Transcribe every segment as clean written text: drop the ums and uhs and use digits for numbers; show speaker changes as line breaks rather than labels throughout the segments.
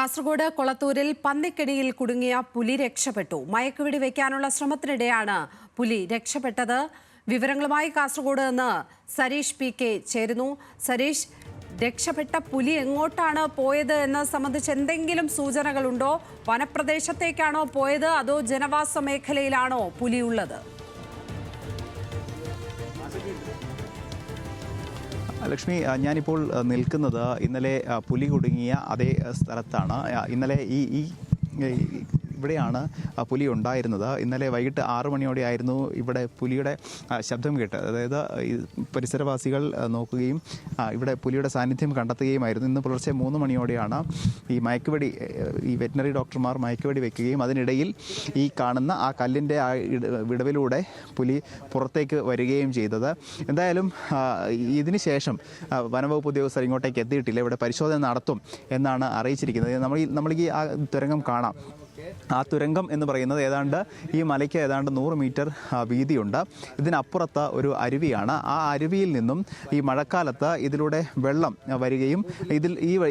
കാസർഗോഡ് കൊളത്തൂരിൽ പന്നിക്കെണിയിൽ കുടുങ്ങിയ പുലി രക്ഷപ്പെട്ടു. മയക്കുവെടി വെക്കാനുള്ള ശ്രമത്തിനിടെയാണ് പുലി രക്ഷപ്പെട്ടത്. വിവരങ്ങളുമായി കാസർഗോഡ് നിന്ന് സരീഷ് പി.കെ. ചേരുന്നു. സരീഷ്, രക്ഷപ്പെട്ട പുലി എങ്ങോട്ടാണ് പോയത് എന്ന് സംബന്ധിച്ച് എന്തെങ്കിലും സൂചനകളുണ്ടോ? വനപ്രദേശത്തേക്കാണോ പോയത്, അതോ ജനവാസ മേഖലയിലാണോ പുലി ഉള്ളത്?
ലക്ഷ്മി, ഞാനിപ്പോൾ നിൽക്കുന്നത് ഇന്നലെ പുലി കുടുങ്ങിയ അതേ സ്ഥലത്താണ്. ഇന്നലെ ഇവിടെയാണ് പുലി ഉണ്ടായിരുന്നത്. ഇന്നലെ വൈകിട്ട് 6 മണിയോടെയായിരുന്നു ഇവിടെ പുലിയുടെ ശബ്ദം കേട്ടത്. അതായത് പരിസരവാസികൾ നോക്കുകയും ഇവിടെ പുലിയുടെ സാന്നിധ്യം കണ്ടെത്തുകയുമായിരുന്നു. ഇന്ന് പുലർച്ചെ 3 മണിയോടെയാണ് ഈ വെറ്റിനറി ഡോക്ടർമാർ മയക്കുവെടി വെക്കുകയും അതിനിടയിൽ ഈ കാണുന്ന ആ കല്ലിൻ്റെ വിടവിലൂടെ പുലി പുറത്തേക്ക് വരികയും ചെയ്തത്. എന്തായാലും ഇതിന് ശേഷം വനംവകുപ്പ് ഉദ്യോഗസ്ഥർ ഇങ്ങോട്ടേക്ക് എത്തിയിട്ടില്ല. ഇവിടെ പരിശോധന നടത്തും എന്നാണ് അറിയിച്ചിരിക്കുന്നത്. നമ്മൾ ഈ ആ തുരങ്കം കാണാം. ആ തുരങ്കം എന്ന് പറയുന്നത് ഈ മലയ്ക്ക് ഏതാണ്ട് 100 മീറ്റർ വീതിയുണ്ട്. ഇതിനപ്പുറത്ത് ഒരു അരുവിയാണ്. ആ അരുവിയിൽ നിന്നും ഈ മഴക്കാലത്ത് ഇതിലൂടെ വെള്ളം വരികയും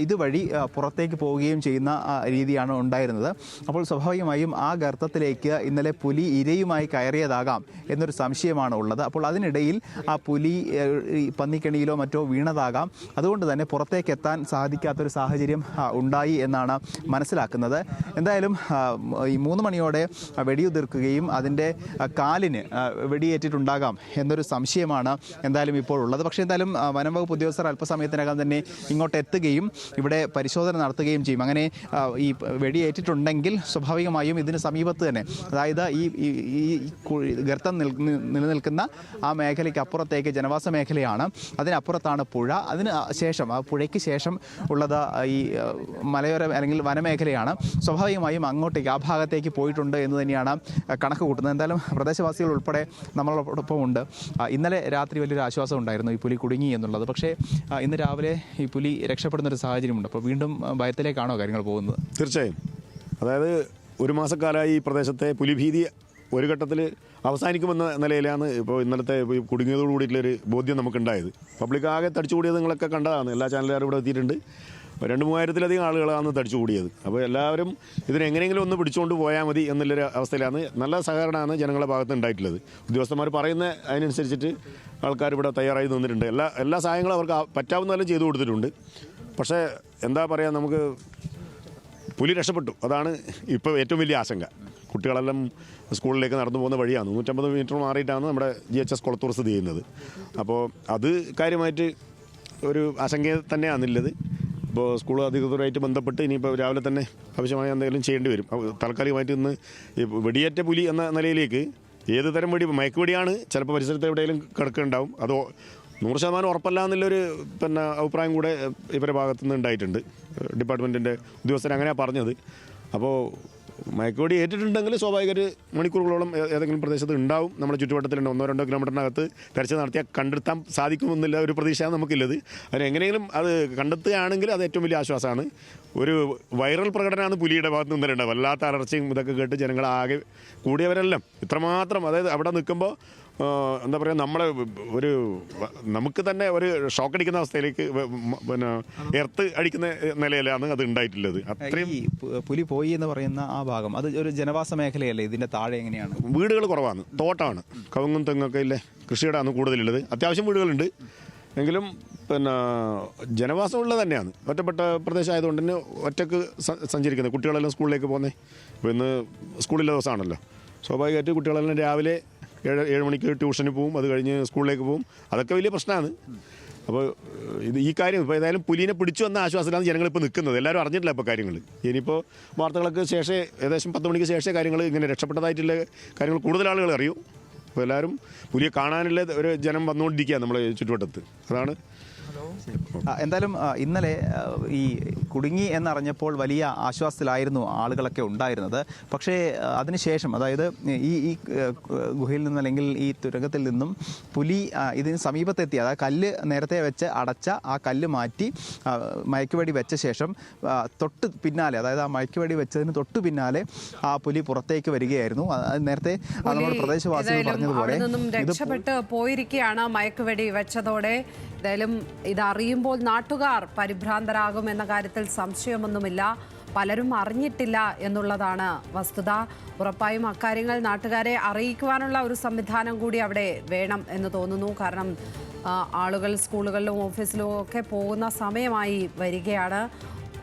ഇതുവഴി പുറത്തേക്ക് പോവുകയും ചെയ്യുന്ന രീതിയാണ് ഉണ്ടായിരുന്നത്. അപ്പോൾ സ്വാഭാവികമായും ആ ഗർത്തത്തിലേക്ക് ഇന്നലെ പുലി ഇരയുമായി കയറിയതാകാം എന്നൊരു സംശയമാണ് ഉള്ളത്. അപ്പോൾ അതിനിടയിൽ ആ പുലി പന്നിക്കെണിയിലോ മറ്റോ വീണതാകാം. അതുകൊണ്ട് തന്നെ പുറത്തേക്ക് എത്താൻ സാധിക്കാത്തൊരു സാഹചര്യം ഉണ്ടായി എന്നാണ് മനസ്സിലാക്കുന്നത്. എന്തായാലും ഈ 3 മണിയോടെ വെടിയുതിർക്കുകയും അതിൻ്റെ കാലിന് വെടിയേറ്റിട്ടുണ്ടാകാം എന്നൊരു സംശയമാണ് എന്തായാലും ഇപ്പോൾ ഉള്ളത്. പക്ഷേ എന്തായാലും വനംവകുപ്പ് ഉദ്യോഗസ്ഥർ അല്പസമയത്തിനകം തന്നെ ഇങ്ങോട്ട് എത്തുകയും ഇവിടെ പരിശോധന നടത്തുകയും ചെയ്യും. അങ്ങനെ ഈ വെടിയേറ്റിട്ടുണ്ടെങ്കിൽ സ്വാഭാവികമായും ഇതിന് സമീപത്ത് തന്നെ, അതായത് ഈ ഗർത്തം നിലനിൽക്കുന്ന ആ മേഖലയ്ക്ക് അപ്പുറത്തേക്ക് ജനവാസ മേഖലയാണ്. അതിനപ്പുറത്താണ് പുഴ. അതിന് ശേഷം ആ പുഴയ്ക്ക് ശേഷം ഉള്ളത് ഈ മലയോര അല്ലെങ്കിൽ വനമേഖലയാണ്. സ്വാഭാവികമായും അങ്ങോട്ടേക്ക് ആ ഭാഗത്തേക്ക് പോയിട്ടുണ്ട് എന്ന് തന്നെയാണ് കണക്ക് കൂട്ടുന്നത്. എന്തായാലും പ്രദേശവാസികൾ ഉൾപ്പെടെ നമ്മളോടൊപ്പം ഉണ്ട്. ഇന്നലെ രാത്രി വലിയൊരു ആശ്വാസം ഉണ്ടായിരുന്നു ഈ പുലി കുടുങ്ങി എന്നുള്ളത്. പക്ഷേ ഇന്ന് രാവിലെ ഈ പുലി രക്ഷപ്പെടുന്നൊരു സാഹചര്യമുണ്ട്. അപ്പോൾ വീണ്ടും ഭയത്തിലേക്കാണോ കാര്യങ്ങൾ പോകുന്നത്?
തീർച്ചയായും. അതായത് 1 മാസക്കാലമായി ഈ പ്രദേശത്തെ പുലിഭീതി ഒരു ഘട്ടത്തിൽ അവസാനിക്കുമെന്ന നിലയിലാണ് ഇപ്പോൾ ഇന്നലത്തെ കുടുങ്ങിയതോടു കൂടിയിട്ടുള്ളൊരു ബോധ്യം നമുക്കുണ്ടായത്. പബ്ലിക് ആകെ തടിച്ചുകൂടിയത് നിങ്ങളൊക്കെ കണ്ടതാണ്. എല്ലാ ചാനലുകാരും ഇവിടെ എത്തിയിട്ടുണ്ട്. 2,000-3,000-ലധികം ആളുകളാണ് തടിച്ചുകൂടിയത്. അപ്പോൾ എല്ലാവരും ഇതിനെങ്ങനെയെങ്കിലും ഒന്ന് പിടിച്ചുകൊണ്ട് പോയാൽ മതി എന്നുള്ളൊരു അവസ്ഥയിലാണ്. നല്ല സഹകരണമാണ് ജനങ്ങളുടെ ഭാഗത്ത് ഉണ്ടായിട്ടുള്ളത്. ഉദ്യോഗസ്ഥന്മാർ പറയുന്ന അതിനനുസരിച്ചിട്ട് ആൾക്കാർ ഇവിടെ തയ്യാറായി നിന്നിട്ടുണ്ട്. എല്ലാ സഹായങ്ങളും അവർക്ക് പറ്റാവുന്നതെല്ലാം ചെയ്തു കൊടുത്തിട്ടുണ്ട്. പക്ഷേ എന്താ പറയുക, നമുക്ക് പുലി രക്ഷപ്പെട്ടു. അതാണ് ഇപ്പോൾ ഏറ്റവും വലിയ ആശങ്ക. കുട്ടികളെല്ലാം സ്കൂളിലേക്ക് നടന്നു പോകുന്ന വഴിയാണ്. 150 മീറ്റർ മാറിയിട്ടാണ് നമ്മുടെ GHS കൊളത്തൂർ സ്ഥിതി ചെയ്യുന്നത്. അപ്പോൾ അത് കാര്യമായിട്ട് ഒരു ആശങ്ക തന്നെയാണുള്ളത്. ഇപ്പോൾ സ്കൂൾ അധികൃതരുമായിട്ട് ബന്ധപ്പെട്ട് ഇനിയിപ്പോൾ രാവിലെ തന്നെ ആവശ്യമായ എന്തെങ്കിലും ചെയ്യേണ്ടി വരും. താൽക്കാലികമായിട്ട് ഇന്ന് ഈ വെടിയേറ്റ പുലി എന്ന നിലയിലേക്ക് ഏത് തരം മയക്കുവെടിയാണ് ചിലപ്പോൾ പരിസരത്ത് എവിടെയെങ്കിലും കിടക്കുന്നുണ്ടാവും. അത് 100% ഉറപ്പല്ല എന്നുള്ളൊരു അഭിപ്രായം കൂടെ ഇവരുടെ ഭാഗത്തുനിന്ന് ഉണ്ടായിട്ടുണ്ട്. ഡിപ്പാർട്ട്മെൻറ്റിൻ്റെ ഉദ്യോഗസ്ഥർ അങ്ങനെയാണ് പറഞ്ഞത്. അപ്പോൾ മയക്കുവെടി ഏറ്റിട്ടുണ്ടെങ്കിൽ സ്വാഭാവികമായിട്ട് മണിക്കൂറുകളോളം ഏതെങ്കിലും പ്രദേശത്ത് ഉണ്ടാവും. നമ്മുടെ ചുറ്റുവട്ടത്തിലുണ്ട്. 1-2 കിലോമീറ്ററിനകത്ത് തെരച്ചിൽ നടത്തിയാൽ കണ്ടെത്താൻ സാധിക്കുമെന്നുള്ള ഒരു പ്രതീക്ഷയാണ് നമുക്കുള്ളത്. അതിനെങ്ങനെയെങ്കിലും അത് കണ്ടെത്തുകയാണെങ്കിൽ അത് ഏറ്റവും വലിയ ആശ്വാസമാണ്. ഒരു വൈറൽ പ്രകടനമാണ് പുലിയുടെ ഭാഗത്ത് നിന്നിട്ടുണ്ടാവും. വല്ലാത്ത അലർച്ചയും ഇതൊക്കെ കേട്ട് ജനങ്ങളാകെ കൂടിയവരെല്ലാം ഇത്രമാത്രം, അതായത് അവിടെ നിൽക്കുമ്പോൾ എന്താ പറയുക, നമുക്ക് തന്നെ ഒരു ഷോക്ക് അടിക്കുന്ന അവസ്ഥയിലേക്ക് എർത്ത് അടിക്കുന്ന നിലയിലാണ് അത് ഉണ്ടായിട്ടുള്ളത്. അത്രയും
പുലി പോയി എന്ന് പറയുന്ന ആ ഭാഗം അത് ഒരു ജനവാസ മേഖലയല്ലേ? ഇതിൻ്റെ താഴെ എങ്ങനെയാണ്?
വീടുകൾ കുറവാണ്, തോട്ടമാണ്, കവുങ്ങും തെങ്ങൊക്കെ ഇല്ലേ, കൃഷിയിടാണ് കൂടുതലുള്ളത്. അത്യാവശ്യം വീടുകളുണ്ട് എങ്കിലും ജനവാസമുള്ളത് തന്നെയാണ്. ഒറ്റപ്പെട്ട പ്രദേശമായതുകൊണ്ട് തന്നെ ഒറ്റക്ക് സഞ്ചരിക്കുന്നത്. കുട്ടികളെല്ലാം സ്കൂളിലേക്ക് പോകുന്നത്. ഇപ്പോൾ ഇന്ന് സ്കൂളിലെ ദിവസമാണല്ലോ. സ്വാഭാവികമായിട്ട് കുട്ടികളെല്ലാം രാവിലെ 7 മണിക്ക് ട്യൂഷന് പോവും. അത് കഴിഞ്ഞ് സ്കൂളിലേക്ക് പോവും. അതൊക്കെ വലിയ പ്രശ്നമാണ്. അപ്പോൾ ഈ കാര്യം ഇപ്പോൾ ഏതായാലും പുലിനെ പിടിച്ചു വന്ന ആശ്വാസത്തിലാണ് ജനങ്ങളിപ്പോൾ നിൽക്കുന്നത്. എല്ലാവരും അറിഞ്ഞിട്ടില്ല ഇപ്പോൾ കാര്യങ്ങൾ. ഇനിയിപ്പോൾ വാർത്തകളൊക്കെ ശേഷം ഏകദേശം 10 മണിക്ക് ശേഷം കാര്യങ്ങൾ ഇങ്ങനെ രക്ഷപ്പെട്ടതായിട്ടുള്ള കാര്യങ്ങൾ കൂടുതൽ ആളുകൾ അറിയും. അപ്പോൾ എല്ലാവരും പുലിയെ കാണാനുള്ള ഒരു ജനം വന്നുകൊണ്ടിരിക്കുകയാണ് നമ്മുടെ ചുറ്റുവട്ടത്ത്. അതാണ്
എന്തായാലും ഇന്നലെ ഈ കുടുങ്ങി എന്നറിഞ്ഞപ്പോൾ വലിയ ആശ്വാസത്തിലായിരുന്നു ആളുകളൊക്കെ ഉണ്ടായിരുന്നത്. പക്ഷേ അതിനുശേഷം, അതായത് ഈ ഗുഹയിൽ നിന്നും അല്ലെങ്കിൽ ഈ തുരങ്കത്തിൽ നിന്നും പുലി ഇതിന് സമീപത്തെത്തി, അതായത് കല്ല് നേരത്തെ വെച്ച് അടച്ച ആ കല്ല് മാറ്റി മയക്കുവെടി വെച്ച ശേഷം തൊട്ട് പിന്നാലെ, അതായത് ആ മയക്കുവെടി വെച്ചതിന് തൊട്ട് പിന്നാലെ ആ പുലി പുറത്തേക്ക് വരികയായിരുന്നു. നേരത്തെ നമ്മുടെ പ്രദേശവാസികൾ പറഞ്ഞതുപോലെ
രക്ഷപ്പെട്ട് പോയിരിക്കുകയാണ് മയക്കുവെടി വെച്ചതോടെ. എന്തായാലും ഇതറിയുമ്പോൾ നാട്ടുകാർ പരിഭ്രാന്തരാകുമെന്ന കാര്യത്തിൽ സംശയമൊന്നുമില്ല. പലരും അറിഞ്ഞിട്ടില്ല എന്നുള്ളതാണ് വസ്തുത. ഉറപ്പായും അക്കാര്യങ്ങൾ നാട്ടുകാരെ അറിയിക്കുവാനുള്ള ഒരു സംവിധാനം കൂടി അവിടെ വേണം എന്ന് തോന്നുന്നു. കാരണം ആളുകൾ സ്കൂളുകളിലും ഓഫീസിലും ഒക്കെ പോകുന്ന സമയമായി വരികയാണ്.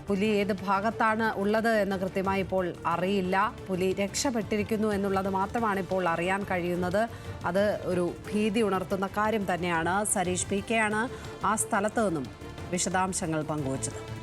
പുലി ഏത് ഭാഗത്താണ് ഉള്ളത് എന്ന് കൃത്യമായി ഇപ്പോൾ അറിയില്ല. പുലി രക്ഷപ്പെട്ടിരിക്കുന്നു എന്നുള്ളത് മാത്രമാണ് ഇപ്പോൾ അറിയാൻ കഴിയുന്നത്. അത് ഒരു ഭീതി ഉണർത്തുന്ന കാര്യം തന്നെയാണ്. സരീഷ് PK ആണ് ആ സ്ഥലത്ത് നിന്നും വിശദാംശങ്ങൾ പങ്കുവച്ചത്.